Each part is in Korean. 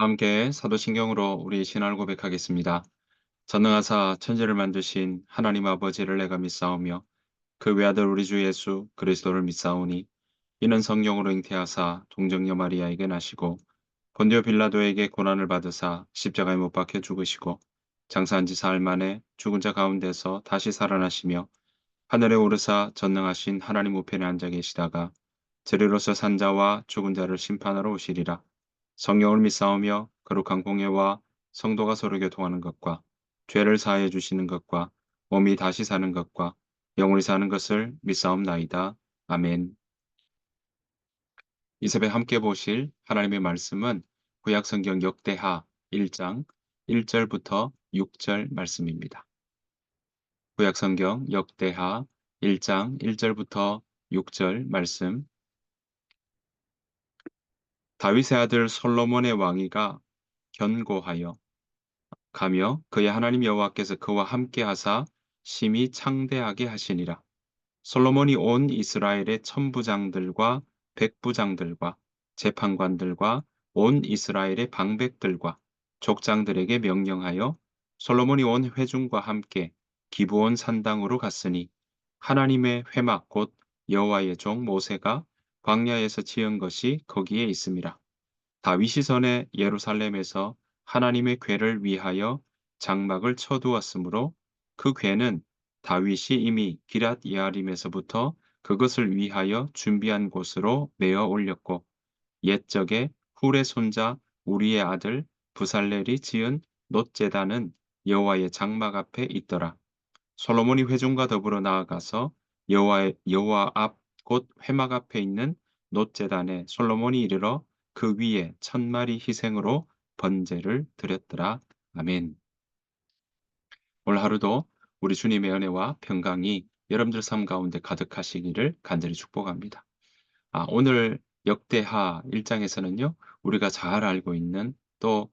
함께 사도신경으로 우리 신앙을 고백하겠습니다. 전능하사 천지를 만드신 하나님 아버지를 내가 믿사오며 그 외아들 우리 주 예수 그리스도를 믿사오니 이는 성령으로 잉태하사 동정녀 마리아에게 나시고 본디오 빌라도에게 고난을 받으사 십자가에 못 박혀 죽으시고 장사한 지 사흘 만에 죽은 자 가운데서 다시 살아나시며 하늘에 오르사 전능하신 하나님 우편에 앉아 계시다가 저리로서 산 자와 죽은 자를 심판하러 오시리라. 성령을 믿사오며 거룩한 공예와 성도가 서로 교통하는 것과 죄를 사하여 주시는 것과 몸이 다시 사는 것과 영원히 사는 것을 믿사옵나이다. 아멘. 이 새벽 함께 보실 하나님의 말씀은 구약성경 역대하 1장 1절부터 6절 말씀입니다. 구약성경 역대하 1장 1절부터 6절 말씀. 다윗의 아들 솔로몬의 왕위가 견고하여 가며 그의 하나님 여호와께서 그와 함께 하사 심히 창대하게 하시니라. 솔로몬이 온 이스라엘의 천부장들과 백부장들과 재판관들과 온 이스라엘의 방백들과 족장들에게 명령하여 솔로몬이 온 회중과 함께 기브온 산당으로 갔으니 하나님의 회막 곧 여호와의 종 모세가 광야에서 지은 것이 거기에 있음이라. 다윗이 전에 예루살렘에서 하나님의 궤를 위하여 장막을 쳐두었으므로 그 궤는 다윗이 이미 기럇 예아림에서부터 그것을 위하여 준비한 곳으로 메어 올렸고 옛적에 훌의 손자 우리의 아들 부살렐이 지은 놋제단은 여호와의 장막 앞에 있더라. 솔로몬이 회중과 더불어 나아가서 여호와 앞 곧 회막 앞에 있는 놋제단에 솔로몬이 이르러 그 위에 1,000마리 희생으로 번제를 드렸더라. 아멘. 오늘 하루도 우리 주님의 은혜와 평강이 여러분들 삶 가운데 가득하시기를 간절히 축복합니다. 오늘 역대하 1장에서는요. 우리가 잘 알고 있는 또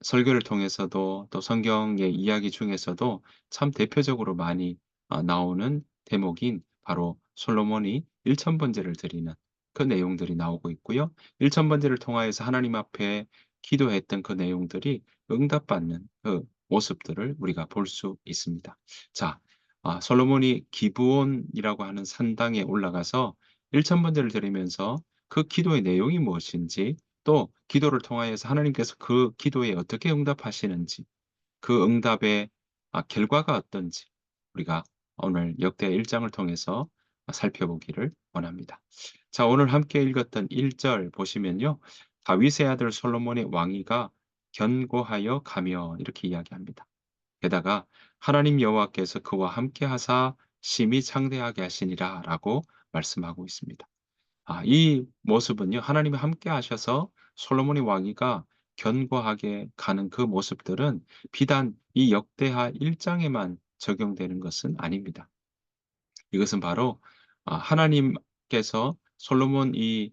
설교를 통해서도 또 성경의 이야기 중에서도 참 대표적으로 많이 나오는 대목인 바로 솔로몬이 1천 번제를 드리는 그 내용들이 나오고 있고요. 1천 번제를 통하여서 하나님 앞에 기도했던 그 내용들이 응답받는 그 모습들을 우리가 볼 수 있습니다. 자, 솔로몬이 기브온이라고 하는 산당에 올라가서 1천 번제를 드리면서 그 기도의 내용이 무엇인지 또 기도를 통하여서 하나님께서 그 기도에 어떻게 응답하시는지 그 응답의 결과가 어떤지 우리가 오늘 역대 1 장을 통해서 살펴보기를 원합니다. 자, 오늘 함께 읽었던 1절 보시면요. 다윗의 아들 솔로몬의 왕위가 견고하여 가며 이렇게 이야기합니다. 게다가 하나님 여호와께서 그와 함께 하사 심히 창대하게 하시니라라고 말씀하고 있습니다. 이 모습은요. 하나님이 함께 하셔서 솔로몬의 왕위가 견고하게 가는 그 모습들은 비단 이 역대하 1 장에만 적용되는 것은 아닙니다. 이것은 바로 하나님께서 솔로몬 이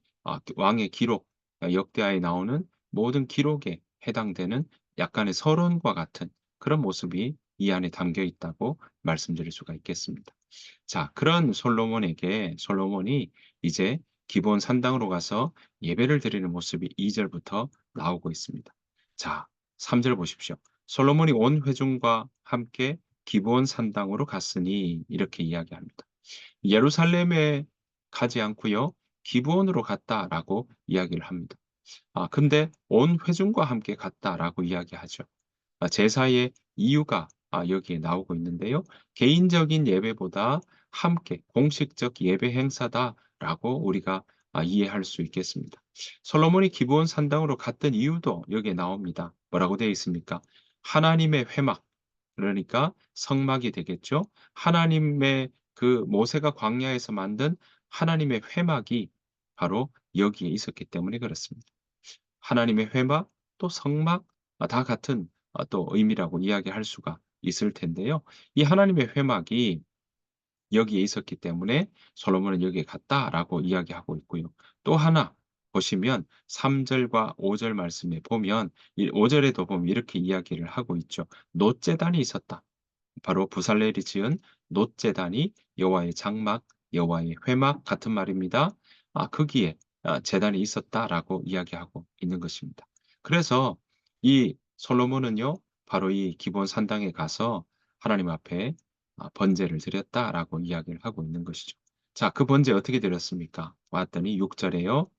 왕의 기록 역대하에 나오는 모든 기록에 해당되는 약간의 서론과 같은 그런 모습이 이 안에 담겨 있다고 말씀드릴 수가 있겠습니다. 자, 그런 솔로몬이 이제 기본 산당으로 가서 예배를 드리는 모습이 2 절부터 나오고 있습니다. 자, 3절 보십시오. 솔로몬이 온 회중과 함께 기브온 산당으로 갔으니 이렇게 이야기합니다. 예루살렘에 가지 않고요. 기브온으로 갔다라고 이야기를 합니다. 근데 온 회중과 함께 갔다라고 이야기하죠. 제사의 이유가 여기에 나오고 있는데요. 개인적인 예배보다 함께 공식적 예배 행사다라고 우리가 이해할 수 있겠습니다. 솔로몬이 기브온 산당으로 갔던 이유도 여기에 나옵니다. 뭐라고 되어 있습니까? 하나님의 회막, 그러니까 성막이 되겠죠. 하나님의 그 모세가 광야에서 만든 하나님의 회막이 바로 여기에 있었기 때문에 그렇습니다. 하나님의 회막 또 성막 다 같은 또 의미라고 이야기할 수가 있을 텐데요. 이 하나님의 회막이 여기에 있었기 때문에 솔로몬은 여기에 갔다라고 이야기하고 있고요. 또 하나 보시면 3 절과 5절 말씀에 보면 이 5 절에도 보면 이렇게 이야기를 하고 있죠. 놋제단이 있었다. 바로 부살렐이 지은 놋제단이 여호와의 장막, 여호와의 회막 같은 말입니다. 거기에 제단이 있었다라고 이야기하고 있는 것입니다. 그래서 이 솔로몬은요, 바로 이 기본 산당에 가서 하나님 앞에 번제를 드렸다라고 이야기를 하고 있는 것이죠. 자, 그 번제 어떻게 드렸습니까? 왔더니 6 절에요.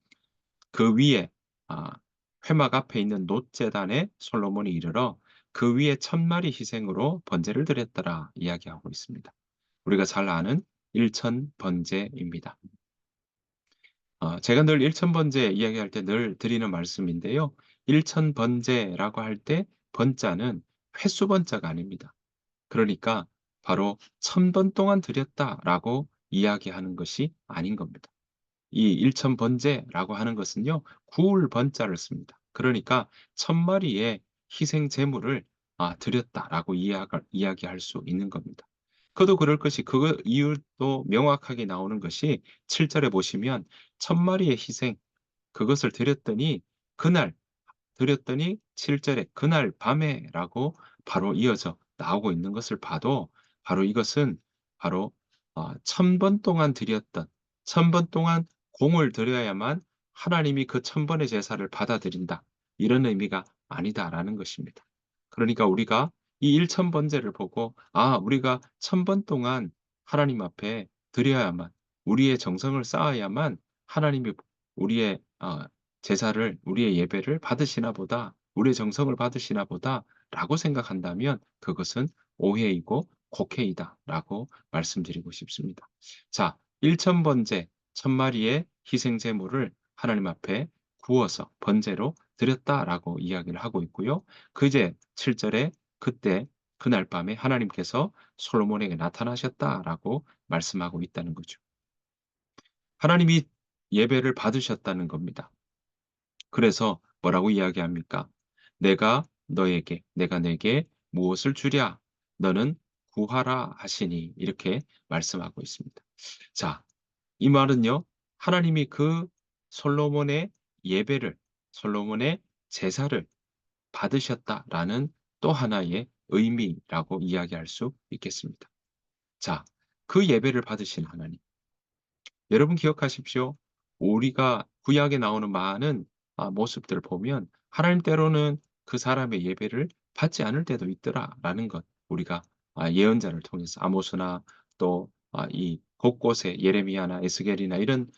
그 위에 아 회막 앞에 있는 놋제단에 솔로몬이 이르러 그 위에 1,000마리 희생으로 번제를 드렸더라 이야기하고 있습니다. 우리가 잘 아는 일천 번제입니다. 제가 늘 일천 번제 이야기할 때 늘 드리는 말씀인데요. 일천 번제라고 할 때 번자는 횟수 번자가 아닙니다. 그러니까 바로 1,000번 동안 드렸다라고 이야기하는 것이 아닌 겁니다. 이 일천 번제라고 하는 것은요, 구울 번자를 씁니다. 그러니까 1,000마리의 희생 제물을 드렸다라고 이야기할 수 있는 겁니다. 그도 그럴 것이 그 이유도 명확하게 나오는 것이 7 절에 보시면 1,000마리의 희생 그것을 그날 드렸더니 7 절에 "그날 밤에"라고 바로 이어져 나오고 있는 것을 봐도 바로 이것은 바로 1,000번 동안 드렸던 1,000번 동안 공을 들여야만 하나님이 그 1,000번의 제사를 받아들인다. 이런 의미가 아니다라는 것입니다. 그러니까 우리가 이 일천 번제를 보고 우리가 1,000번 동안 하나님 앞에 드려야만 우리의 정성을 쌓아야만 하나님이 우리의 제사를 우리의 예배를 받으시나 보다. 우리의 정성을 받으시나 보다라고 생각한다면 그것은 오해이고 곡해이다라고 말씀드리고 싶습니다. 자, 일천 번제 1,000마리의 희생 제물을 하나님 앞에 구워서 번제로 드렸다라고 이야기를 하고 있고요. 그 이제 7 절에 그때 그날 밤에 하나님께서 솔로몬에게 나타나셨다라고 말씀하고 있다는 거죠. 하나님이 예배를 받으셨다는 겁니다. 그래서 뭐라고 이야기합니까? 내가 내게 무엇을 주랴? 너는 구하라 하시니." 이렇게 말씀하고 있습니다. 자, 이 말은요. 하나님이 그 솔로몬의 예배를 솔로몬의 제사를 받으셨다라는 또 하나의 의미라고 이야기할 수 있겠습니다. 자, 그 예배를 받으신 하나님. 여러분 기억하십시오. 우리가 구약에 나오는 많은 모습들을 보면 하나님 때로는 그 사람의 예배를 받지 않을 때도 있더라라는 것 우리가 예언자를 통해서 아모스나 또 이 곳곳에 예레미야나 에스겔이나 이런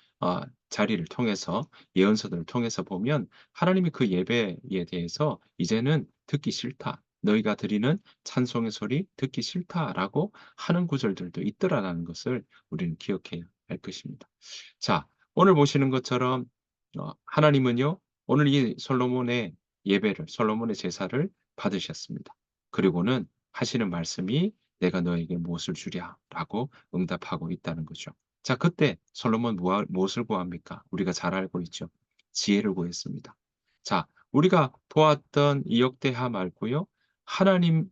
자리를 통해서 예언서들을 통해서 보면 하나님이 그 예배에 대해서 "이제는 듣기 싫다. 너희가 드리는 찬송의 소리 듣기 싫다."라고 하는 구절들도 있더라라는 것을 우리는 기억해야 할 것입니다. 자, 오늘 보시는 것처럼 하나님은요. 오늘 이 솔로몬의 제사를 받으셨습니다. 그리고는 하시는 말씀이 "내가 너에게 무엇을 주랴?"라고 응답하고 있다는 거죠. 자, 그때 솔로몬 무엇을 구합니까? 우리가 잘 알고 있죠. 지혜를 구했습니다. 자, 우리가 보았던 이 역대하 말고요. 하나님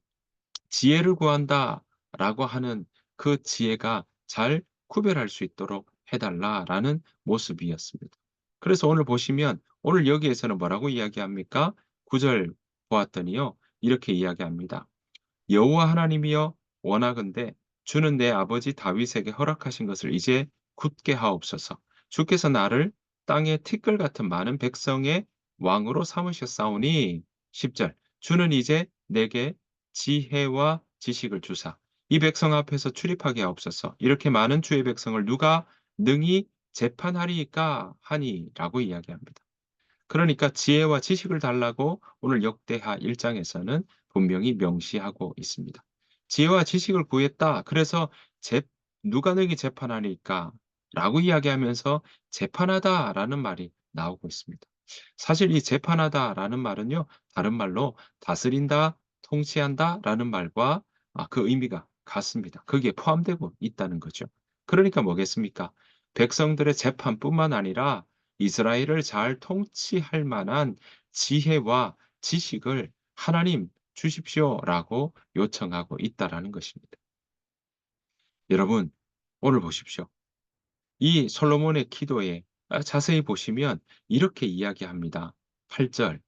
"지혜를 구한다."라고 하는 그 지혜가 잘 구별할 수 있도록 해 달라라는 모습이었습니다. 그래서 오늘 보시면 오늘 여기에서는 뭐라고 이야기합니까? 9절 보았더니요. 이렇게 이야기합니다. "여호와 하나님이여 원하건대 주는 내 아버지 다윗에게 허락하신 것을 이제 굳게 하옵소서. 주께서 나를 땅의 티끌 같은 많은 백성의 왕으로 삼으셨사오니." 10 절 "주는 이제 내게 지혜와 지식을 주사 이 백성 앞에서 출입하게 하옵소서. 이렇게 많은 주의 백성을 누가 능히 재판하리이까 하니."라고 이야기합니다. 그러니까 지혜와 지식을 달라고 오늘 역대하 1 장에서는 분명히 명시하고 있습니다. "지혜와 지식을 구했다." 그래서 재 "누가 너에게 재판하니까?"라고 이야기하면서 "재판하다."라는 말이 나오고 있습니다. 사실 이 "재판하다."라는 말은요. 다른 말로 "다스린다", "통치한다."라는 말과 그 의미가 같습니다. 거기에 포함되고 있다는 거죠. 그러니까 뭐겠습니까? 백성들의 재판뿐만 아니라 이스라엘을 잘 통치할 만한 지혜와 지식을 "하나님 주십시오."라고 요청하고 있다라는 것입니다. 여러분 오늘 보십시오. 이 솔로몬의 기도에 자세히 보시면 이렇게 이야기합니다. 8 절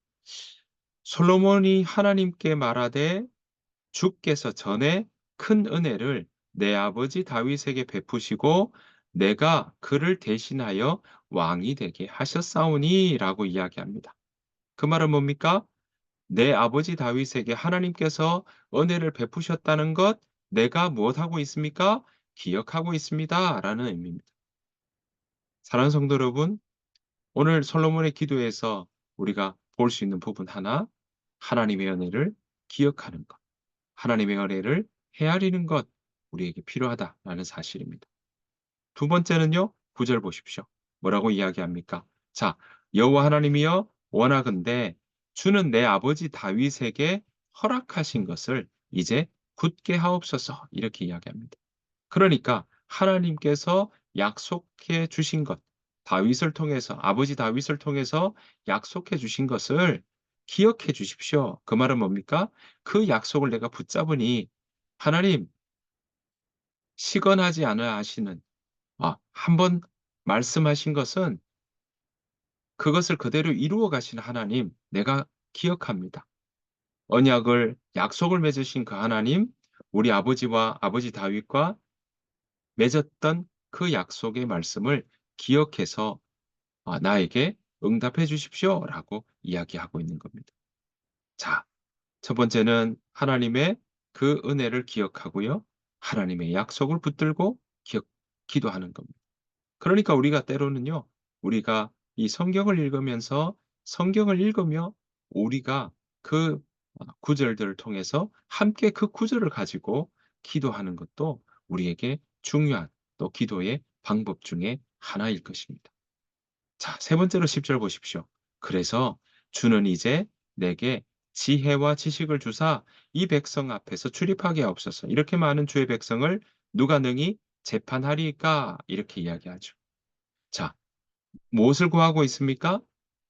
솔로몬이 하나님께 말하되 주께서 전에 큰 은혜를 내 아버지 다윗에게 베푸시고 내가 그를 대신하여 왕이 되게 하셨사오니라고 이야기합니다. 그 말은 뭡니까? 내 아버지 다윗에게 하나님께서 은혜를 베푸셨다는 것 내가 무엇하고 있습니까? 기억하고 있습니다라는 의미입니다. 사랑하는 성도 여러분, 오늘 솔로몬의 기도에서 우리가 볼 수 있는 부분 하나, 하나님의 은혜를 기억하는 것, 하나님의 은혜를 헤아리는 것, 우리에게 필요하다라는 사실입니다. 두 번째는요, 9절 보십시오. 뭐라고 이야기합니까? 자, 여호와 하나님이여 원하건대 주는 내 아버지 다윗에게 허락하신 것을 이제 굳게 하옵소서 이렇게 이야기합니다. 그러니까 하나님께서 약속해 주신 것, 다윗을 통해서 아버지 다윗을 통해서 약속해 주신 것을 기억해 주십시오. 그 말은 뭡니까? 그 약속을 내가 붙잡으니 하나님 시건하지 않아 하시는 한 번 말씀하신 것은 그것을 그대로 이루어 가시는 하나님 내가 기억합니다. 언약을 약속을 맺으신 그 하나님, 우리 아버지와 아버지 다윗과 맺었던 그 약속의 말씀을 기억해서 나에게 응답해 주십시오라고 이야기하고 있는 겁니다. 자, 첫 번째는 하나님의 그 은혜를 기억하고요. 하나님의 약속을 붙들고 기도하는 겁니다. 그러니까 우리가 때로는요. 우리가 이 성경을 읽으면서 성경을 읽으며 우리가 그 구절들을 통해서 함께 그 구절을 가지고 기도하는 것도 우리에게 중요한 또 기도의 방법 중에 하나일 것입니다. 자, 세 번째로 10절 보십시오. 그래서 주는 이제 내게 지혜와 지식을 주사 이 백성 앞에서 출입하게 하옵소서. 이렇게 많은 주의 백성을 누가 능히 재판하리까? 이렇게 이야기하죠. 자, 무엇을 구하고 있습니까?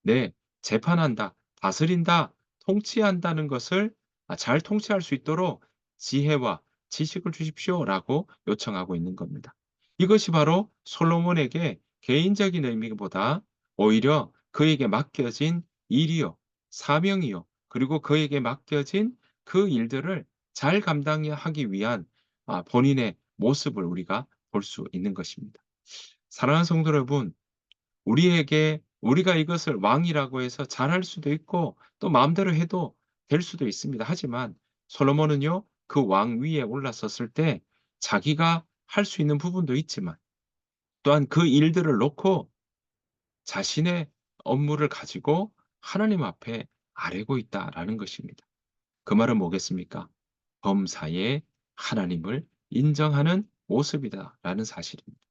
네, 재판한다, 다스린다, 통치한다는 것을 잘 통치할 수 있도록 지혜와 지식을 주십시오라고 요청하고 있는 겁니다. 이것이 바로 솔로몬에게 개인적인 의미보다 오히려 그에게 맡겨진 일이요, 사명이요, 그리고 그에게 맡겨진 그 일들을 잘 감당하기 위한 본인의 모습을 우리가 볼 수 있는 것입니다. 사랑하는 성도 여러분, 우리에게 우리가 이것을 왕이라고 해서 잘할 수도 있고 또 마음대로 해도 될 수도 있습니다. 하지만 솔로몬은요. 그 왕 위에 올라섰을 때 자기가 할 수 있는 부분도 있지만 또한 그 일들을 놓고 자신의 업무를 가지고 하나님 앞에 아뢰고 있다라는 것입니다. 그 말은 뭐겠습니까? 범사에 하나님을 인정하는 모습이다라는 사실입니다.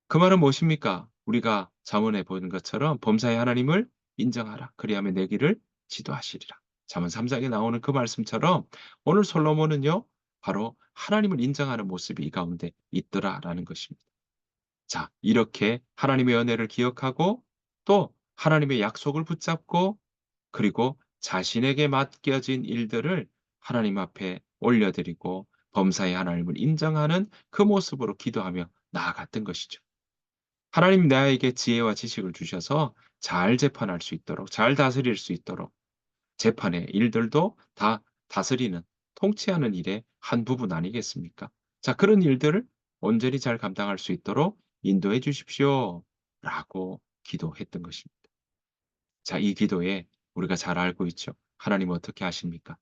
그 말은 무엇입니까? 우리가 잠언에 보는 것처럼 범사에 하나님을 인정하라. 그리하면 내 길을 지도하시리라. 잠언 3장에 나오는 그 말씀처럼 오늘 솔로몬은요. 바로 하나님을 인정하는 모습이 이 가운데 있더라라는 것입니다. 자, 이렇게 하나님의 은혜를 기억하고 또 하나님의 약속을 붙잡고 그리고 자신에게 맡겨진 일들을 하나님 앞에 올려드리고 범사에 하나님을 인정하는 그 모습으로 기도하며 나아갔던 것이죠. 하나님 나에게 지혜와 지식을 주셔서 잘 재판할 수 있도록 잘 다스릴 수 있도록 재판의 일들도 다 다스리는 통치하는 일의 한 부분 아니겠습니까? 자, 그런 일들을 온전히 잘 감당할 수 있도록 인도해 주십시오라고 기도했던 것입니다. 자, 이 기도에 우리가 잘 알고 있죠. 하나님은 어떻게 하십니까?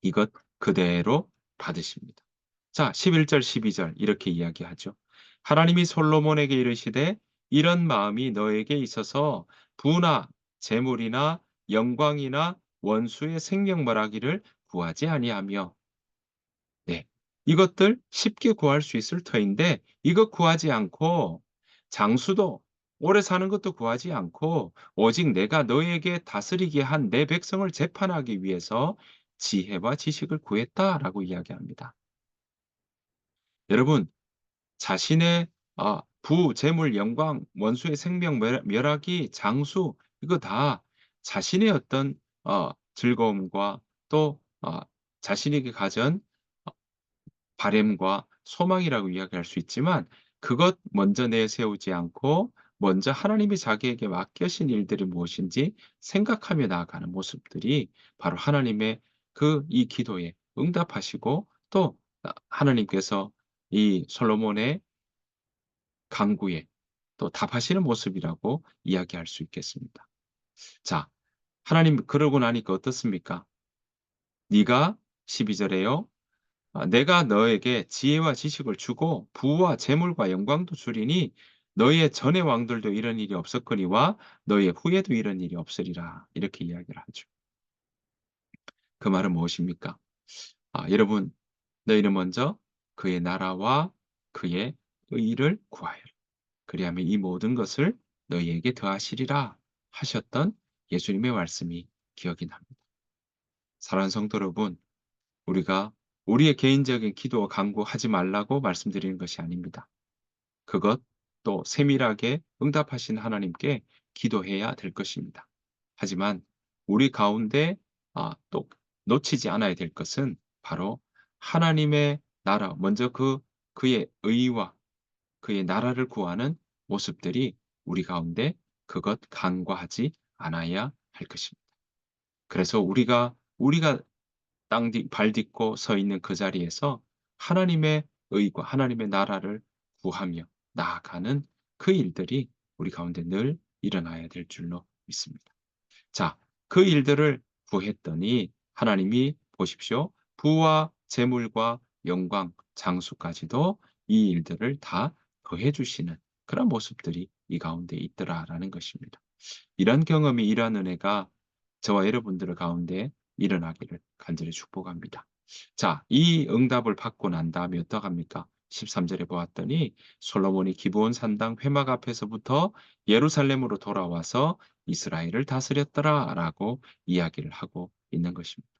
이것 그대로 받으십니다. 자, 11절 12절 이렇게 이야기하죠. 하나님이 솔로몬에게 이르시되 이런 마음이 너에게 있어서 부나 재물이나 영광이나 원수의 생명 말하기를 구하지 아니하며 네. 이것들 쉽게 구할 수 있을 터인데 이것 구하지 않고 장수도 오래 사는 것도 구하지 않고 오직 내가 너에게 다스리게 한 내 백성을 재판하기 위해서 지혜와 지식을 구했다라고 이야기합니다. 여러분, 자신의 부, 재물, 영광, 원수의 생명, 멸하기, 장수 이거 다 자신의 어떤 즐거움과 또 자신에게 가진 바램과 소망이라고 이야기할 수 있지만 그것 먼저 내세우지 않고 먼저 하나님이 자기에게 맡기신 일들이 무엇인지 생각하며 나아가는 모습들이 바로 하나님의 이 기도에 응답하시고 또 하나님께서 이 솔로몬의 간구에 또 답하시는 모습이라고 이야기할 수 있겠습니다. 자, 하나님 그러고 나니까 어떻습니까? 네가 12 절에요. 내가 너에게 지혜와 지식을 주고 부와 재물과 영광도 주리니 너희의 전의 왕들도 이런 일이 없었거니와 너희의 후에도 이런 일이 없으리라." 이렇게 이야기를 하죠. 그 말은 무엇입니까? 여러분, 너희는 먼저 그의 나라와 그의 의를 구하여라. 그리하면 이 모든 것을 너희에게 더하시리라 하셨던 예수님의 말씀이 기억이 납니다. 사랑하는 성도 여러분, 우리가 우리의 개인적인 기도와 간구하지 말라고 말씀드리는 것이 아닙니다. 그것 또 세밀하게 응답하신 하나님께 기도해야 될 것입니다. 하지만 우리 가운데 또 놓치지 않아야 될 것은 바로 하나님의 나라, 먼저 그의 의와 그의 나라를 구하는 모습들이 우리 가운데 그것 간과하지 않아야 할 것입니다. 그래서 우리가 땅 발 딛고 서 있는 그 자리에서 하나님의 의과 하나님의 나라를 구하며 나아가는 그 일들이 우리 가운데 늘 일어나야 될 줄로 믿습니다. 자, 그 일들을 구했더니 하나님이 보십시오. 부와 재물과 영광, 장수까지도 이 일들을 다 더해 주시는 그런 모습들이 이 가운데 있더라라는 것입니다. 이런 경험이 이러한 은혜가 저와 여러분들 가운데 일어나기를 간절히 축복합니다. 자, 이 응답을 받고 난 다음에 어떡합니까? 13 절에 보았더니 솔로몬이 기브온 산당 회막 앞에서부터 예루살렘으로 돌아와서 이스라엘을 다스렸더라라고 이야기를 하고 있는 것입니다.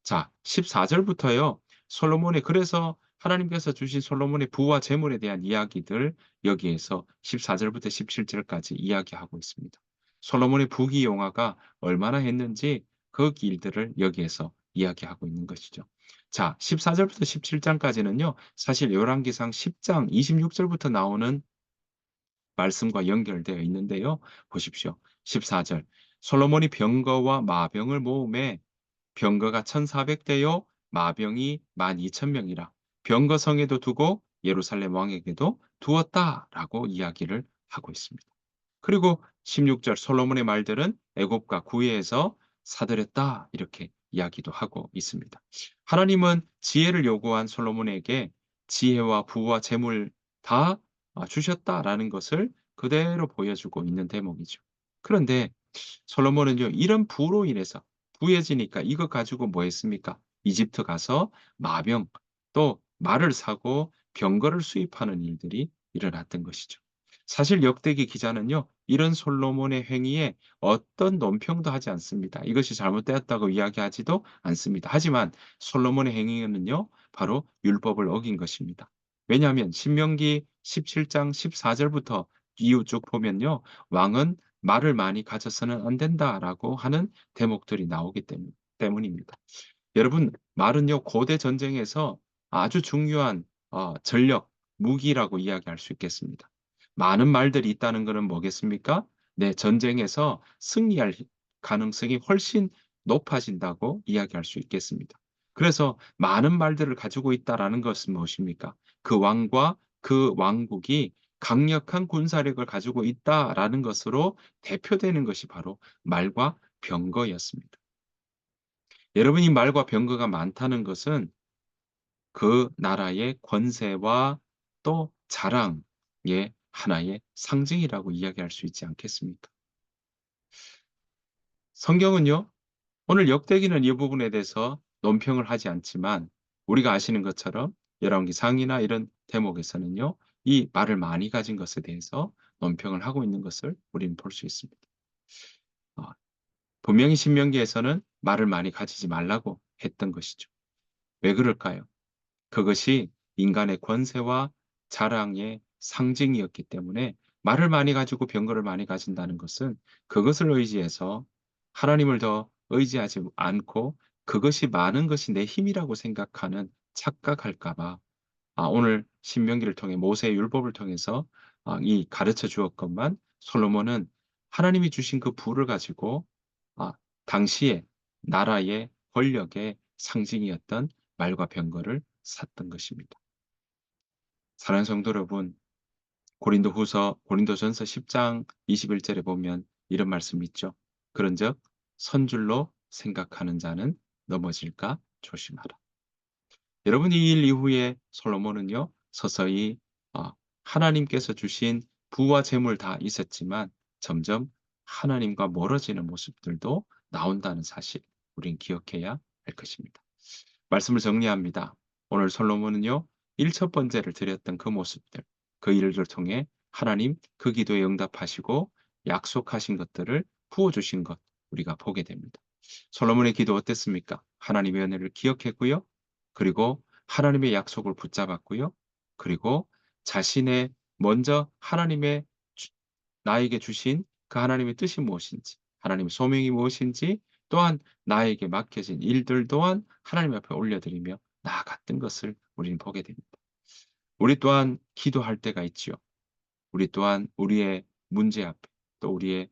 자, 14 절부터요. 솔로몬의 그래서 하나님께서 주신 솔로몬의 부와 재물에 대한 이야기들 여기에서 14 절부터 17 절까지 이야기하고 있습니다. 솔로몬의 부귀 영화가 얼마나 했는지 그 일들을 여기에서 이야기하고 있는 것이죠. 자, 14 절부터 17 장까지는요. 사실 열왕기상 10장 26 절부터 나오는 말씀과 연결되어 있는데요. 보십시오. 14 절. 솔로몬이 병거와 마병을 모음에 병거가 1,400 대요 마병이 12,000 명이라 병거 성에도 두고 예루살렘 왕에게도 두었다라고 이야기를 하고 있습니다. 그리고 16절 솔로몬의 말들은 애굽과 구해에서 사들였다 이렇게 이야기도 하고 있습니다. 하나님은 지혜를 요구한 솔로몬에게 지혜와 부와 재물 다 주셨다라는 것을 그대로 보여주고 있는 대목이죠. 그런데 솔로몬은요 이런 부로 인해서 부해지니까 이거 가지고 뭐 했습니까? 이집트 가서 마병 또 말을 사고 병거를 수입하는 일들이 일어났던 것이죠. 사실 역대기 기자는요. 이런 솔로몬의 행위에 어떤 논평도 하지 않습니다. 이것이 잘못되었다고 이야기하지도 않습니다. 하지만 솔로몬의 행위는요. 바로 율법을 어긴 것입니다. 왜냐하면 신명기 17장 14 절부터 이후 쭉 보면요. "왕은 말을 많이 가져서는 안 된다."라고 하는 대목들이 나오기 때문입니다. 여러분 말은요 고대 전쟁에서 아주 중요한 전력, 무기라고 이야기할 수 있겠습니다. 많은 말들이 있다는 것은 뭐겠습니까? 네, 전쟁에서 승리할 가능성이 훨씬 높아진다고 이야기할 수 있겠습니다. 그래서 많은 말들을 가지고 있다라는 것은 무엇입니까? 그 왕과 그 왕국이 강력한 군사력을 가지고 있다라는 것으로 대표되는 것이 바로 말과 병거였습니다. 여러분이 말과 병거가 많다는 것은 그 나라의 권세와 또 자랑의 하나의 상징이라고 이야기할 수 있지 않겠습니까? 성경은요. 오늘 역대기는 이 부분에 대해서 논평을 하지 않지만 우리가 아시는 것처럼 열왕기상이나 이런 대목에서는요. 이 말을 많이 가진 것에 대해서 논평을 하고 있는 것을 우리는 볼 수 있습니다. 어 분명히 신명기에서는 말을 많이 가지지 말라고 했던 것이죠. 왜 그럴까요? 그것이 인간의 권세와 자랑의 상징이었기 때문에 말을 많이 가지고 병거를 많이 가진다는 것은 그것을 의지해서 하나님을 더 의지하지 않고 그것이 많은 것이 내 힘이라고 생각하는 착각할까 봐 오늘 신명기를 통해 모세의 율법을 통해서 이 가르쳐 주었건만 솔로몬은 하나님이 주신 그 부를 가지고 아 당시에 나라의 권력의 상징이었던 말과 병거를 샀던 것입니다. 사랑하는 성도 여러분, 고린도전서 10장 21 절에 보면 이런 말씀이 있죠. 그런즉 선 줄로 생각하는 자는 넘어질까 조심하라. 여러분 이 일 이후에 솔로몬은요 서서히 어 하나님께서 주신 부와 재물 다 있었지만 점점 하나님과 멀어지는 모습들도 나온다는 사실 우린 기억해야 할 것입니다. 말씀을 정리합니다. 오늘 솔로몬은요 첫 번째를 드렸던 그 모습들, 그 일을 통해 하나님 그 기도에 응답하시고 약속하신 것들을 부어 주신 것 우리가 보게 됩니다. 솔로몬의 기도 어땠습니까? 하나님의 은혜를 기억했고요. 그리고 하나님의 약속을 붙잡았고요. 그리고 자신의 먼저 하나님의 주 나에게 주신 그 하나님의 뜻이 무엇인지, 하나님의 소명이 무엇인지, 또한 나에게 맡겨진 일들 또한 하나님 앞에 올려드리며 나아갔던 것을 우리는 보게 됩니다. 우리 또한 기도할 때가 있지요. 우리 또한 우리의 문제 앞에 또 우리의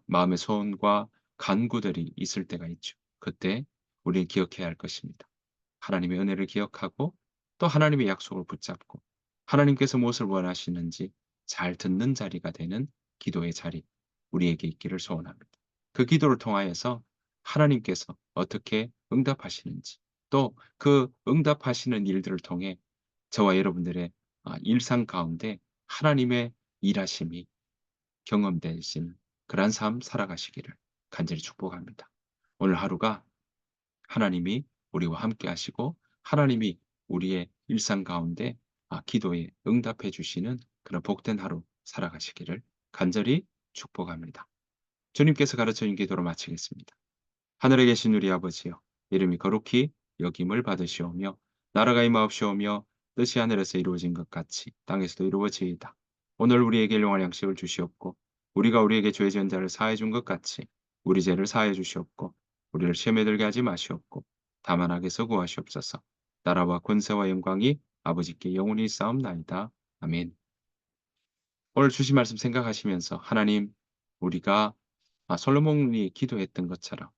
마음의 소원과 간구들이 있을 때가 있죠. 그때 우리는 기억해야 할 것입니다. 하나님의 은혜를 기억하고 또 하나님의 약속을 붙잡고 하나님께서 무엇을 원하시는지 잘 듣는 자리가 되는 기도의 자리 우리에게 있기를 소원합니다. 그 기도를 통하여서 하나님께서 어떻게 응답하시는지 또 그 응답하시는 일들을 통해 저와 여러분들의 일상 가운데 하나님의 일하심이 경험되시는 그러한 삶 살아가시기를 간절히 축복합니다. 오늘 하루가 하나님이 우리와 함께 하시고 하나님이 우리의 일상 가운데 기도에 응답해 주시는 그런 복된 하루 살아가시기를 간절히 축복합니다. 주님께서 가르쳐 준 기도로 마치겠습니다. 하늘에 계신 우리 아버지여, 이름이 거룩히 여김을 받으시오며 나라가 임하옵시오며 뜻이 하늘에서 이루어진 것 같이 땅에서도 이루어지이다. 오늘 우리에게 일용할 양식을 주시옵고 우리가 우리에게 죄 지은 자를 사해 준 것 같이 우리 죄를 사해 주시옵고 우리를 시험에 들게 하지 마시옵고 다만 악에서 구하시옵소서. 나라와 권세와 영광이 아버지께 영원히 싸움나이다. 아멘. 오늘 주신 말씀 생각하시면서 하나님 우리가 솔로몬이 기도했던 것처럼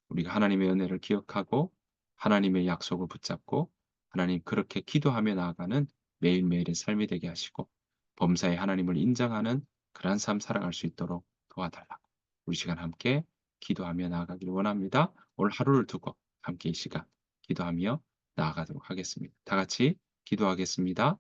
우리가 하나님의 은혜를 기억하고 하나님의 약속을 붙잡고 하나님 그렇게 기도하며 나아가는 매일매일의 삶이 되게 하시고 범사에 하나님을 인정하는 그러한 삶 살아갈 수 있도록 도와달라고 우리 시간 함께 기도하며 나아가기를 원합니다. 오늘 하루를 두고 함께 이 시간 기도하며 나아가도록 하겠습니다. 다 같이 기도하겠습니다.